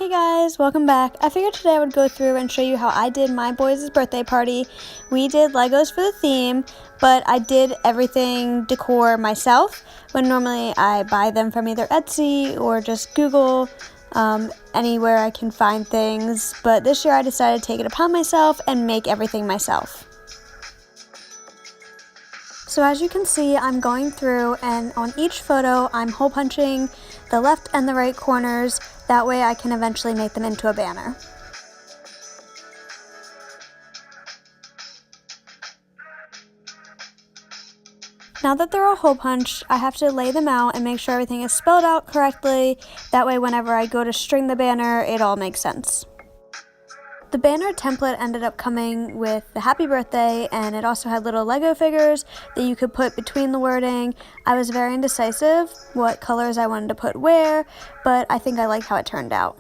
Hey guys, welcome back. I figured today I would go through and show you how I did my boys' birthday party. We did Legos for the theme, but I did everything decor myself, when normally I buy them from either Etsy or just Google, anywhere I can find things. But this year I decided to take it upon myself and make everything myself. So as you can see, I'm going through and on each photo I'm hole punching the left and the right corners. That way I can eventually make them into a banner. Now that they're all hole punched, I have to lay them out and make sure everything is spelled out correctly. That way whenever I go to string the banner, it all makes sense. The banner template ended up coming with the happy birthday, and it also had little Lego figures that you could put between the wording. I was very indecisive what colors I wanted to put where, but I think I like how it turned out.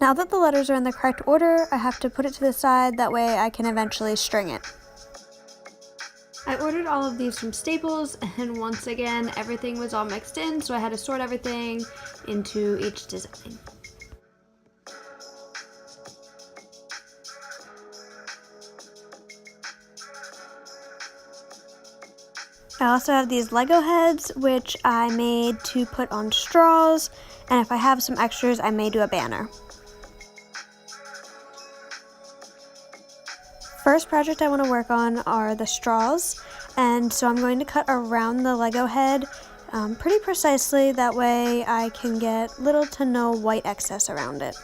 Now that the letters are in the correct order, I have to put it to the side, that way I can eventually string it. I ordered all of these from Staples, and once again everything was all mixed in, so I had to sort everything into each design. I also have these Lego heads, which I made to put on straws, and if I have some extras, I may do a banner. First project I want to work on are the straws, and so I'm going to cut around the Lego head pretty precisely, that way I can get little to no white excess around it.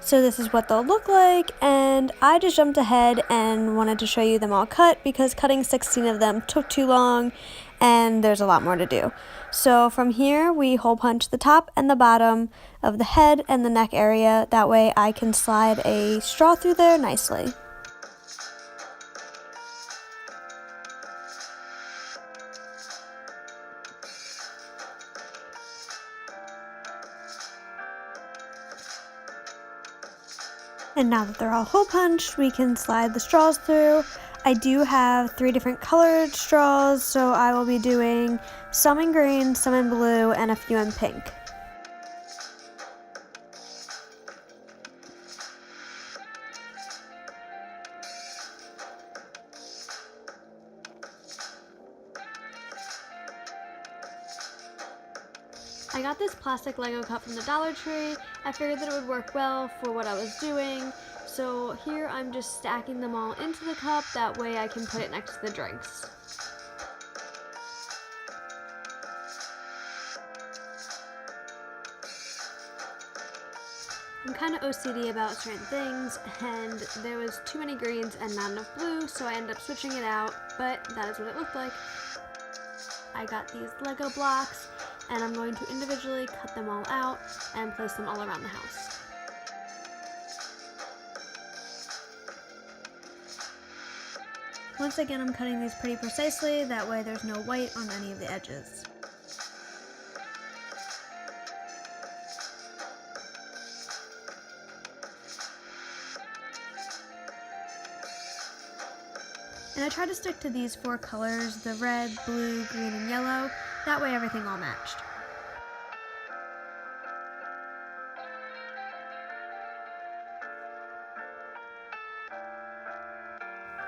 So this is what they'll look like, and I just jumped ahead and wanted to show you them all cut because cutting 16 of them took too long and there's a lot more to do. So from here we hole punch the top and the bottom of the head and the neck area, that way I can slide a straw through there nicely. And now that they're all hole punched, we can slide the straws through. I do have 3 different colored straws, so I will be doing some in green, some in blue, and a few in pink. I got this plastic Lego cup from the Dollar Tree. I figured that it would work well for what I was doing. So here I'm just stacking them all into the cup, that way I can put it next to the drinks. I'm kind of OCD about certain things, and there was too many greens and not enough blue, so I ended up switching it out, but that is what it looked like. I got these Lego blocks, and I'm going to individually cut them all out and place them all around the house. Once again, I'm cutting these pretty precisely, that way there's no white on any of the edges. And I tried to stick to these 4 colors, the red, blue, green, and yellow, that way everything all matched.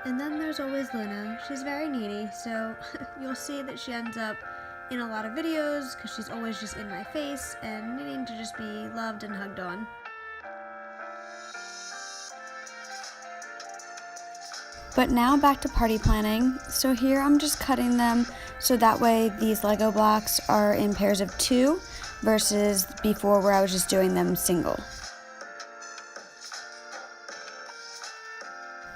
And then there's always Luna. She's very needy, so you'll see that she ends up in a lot of videos because she's always just in my face and needing to just be loved and hugged on. But now back to party planning. So here I'm just cutting them so that way these Lego blocks are in pairs of 2 versus before where I was just doing them single.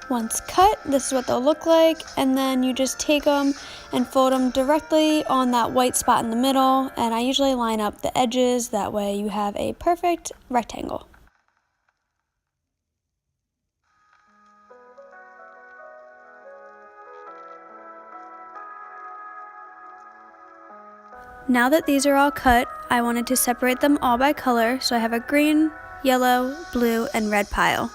Once cut, this is what they'll look like, and then you just take them and fold them directly on that white spot in the middle, and I usually line up the edges, that way you have a perfect rectangle. Now that these are all cut, I wanted to separate them all by color, so I have a green, yellow, blue, and red pile.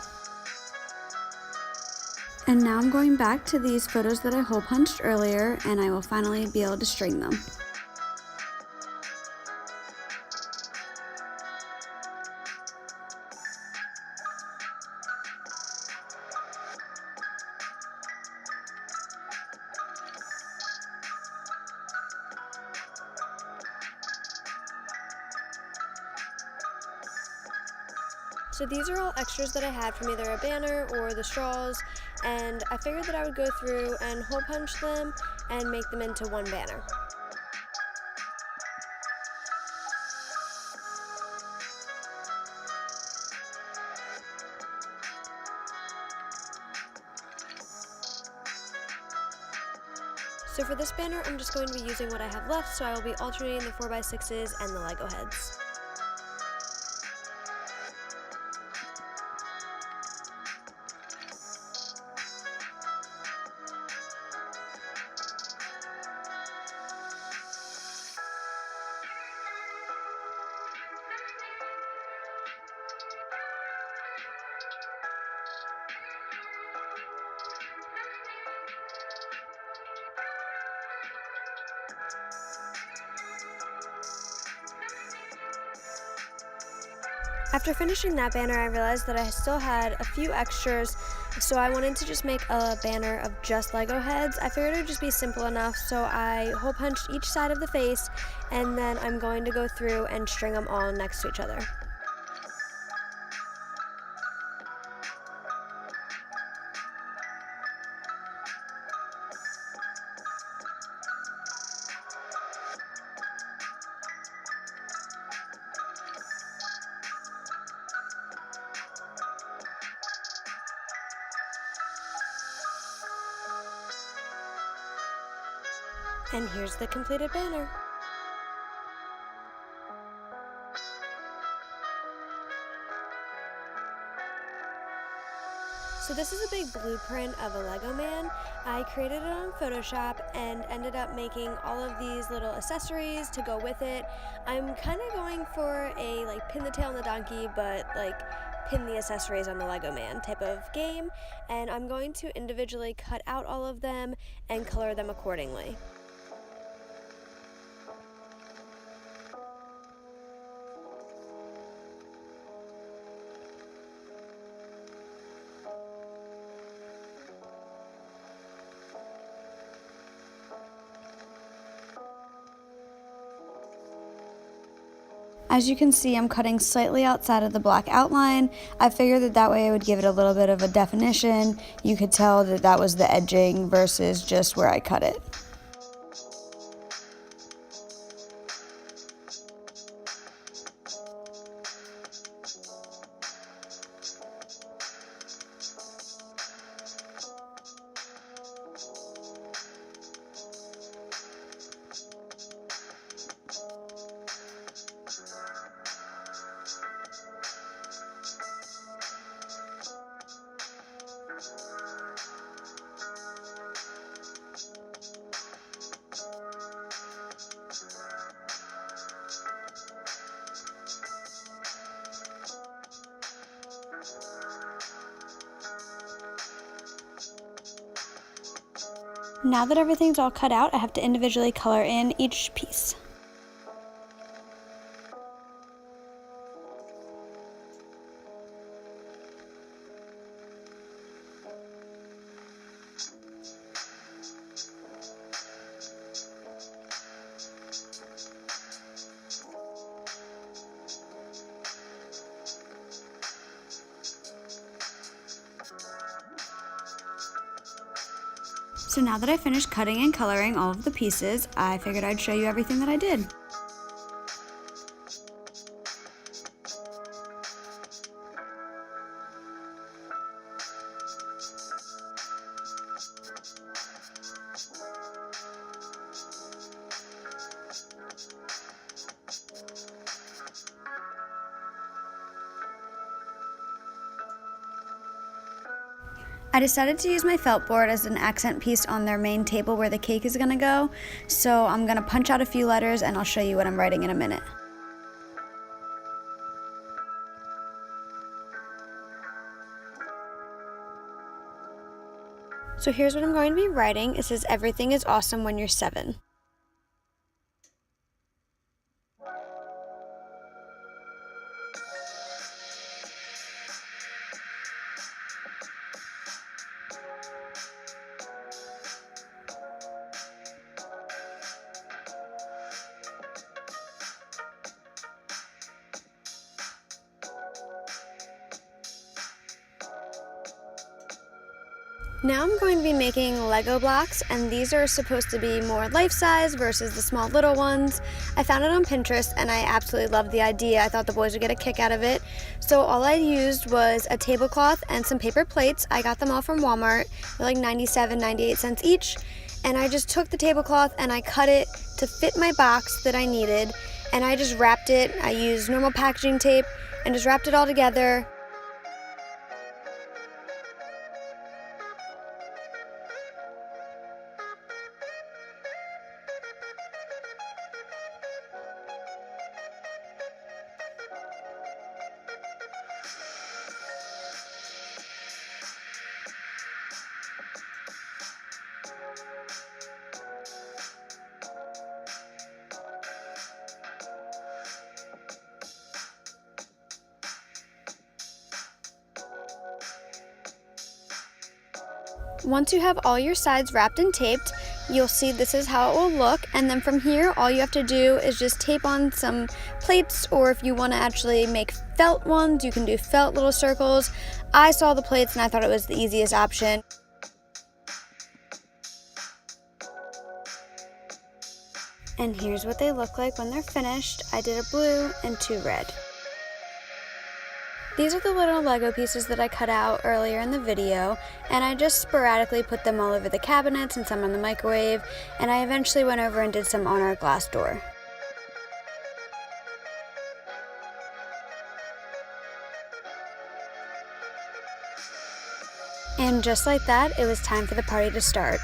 And now I'm going back to these photos that I hole punched earlier, and I will finally be able to string them. So these are all extras that I had from either a banner or the straws, and I figured that I would go through and hole punch them and make them into one banner. So for this banner, I'm just going to be using what I have left, so I will be alternating the 4x6s and the Lego heads. After finishing that banner, I realized that I still had a few extras, so I wanted to just make a banner of just Lego heads. I figured it would just be simple enough, so I hole punched each side of the face, and then I'm going to go through and string them all next to each other. And here's the completed banner. So this is a big blueprint of a Lego man. I created it on Photoshop and ended up making all of these little accessories to go with it. I'm kind of going for a like pin the tail on the donkey, but like pin the accessories on the Lego man type of game. And I'm going to individually cut out all of them and color them accordingly. As you can see, I'm cutting slightly outside of the black outline. I figured that way it would give it a little bit of a definition. You could tell that that was the edging versus just where I cut it. Now that everything's all cut out, I have to individually color in each piece. So now that I finished cutting and coloring all of the pieces, I figured I'd show you everything that I did. I decided to use my felt board as an accent piece on their main table where the cake is gonna go, so I'm gonna punch out a few letters and I'll show you what I'm writing in a minute. So here's what I'm going to be writing. It says, "Everything is awesome when you're 7." Now I'm going to be making Lego blocks, and these are supposed to be more life-size versus the small little ones. I found it on Pinterest and I absolutely loved the idea. I thought the boys would get a kick out of it. So all I used was a tablecloth and some paper plates. I got them all from Walmart. They're like 98 cents each. And I just took the tablecloth and I cut it to fit my box that I needed. And I just wrapped it. I used normal packaging tape and just wrapped it all together. Once you have all your sides wrapped and taped, you'll see this is how it will look, and then from here all you have to do is just tape on some plates, or if you want to actually make felt ones, you can do felt little circles. I saw the plates and I thought it was the easiest option. And here's what they look like when they're finished. I did a blue and 2 red. These are the little Lego pieces that I cut out earlier in the video, and I just sporadically put them all over the cabinets and some on the microwave, and I eventually went over and did some on our glass door. And just like that, it was time for the party to start.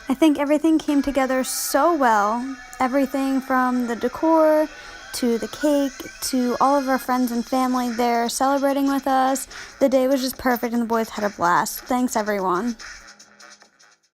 I think everything came together so well. Everything from the decor to the cake to all of our friends and family there celebrating with us. The day was just perfect and the boys had a blast. Thanks everyone.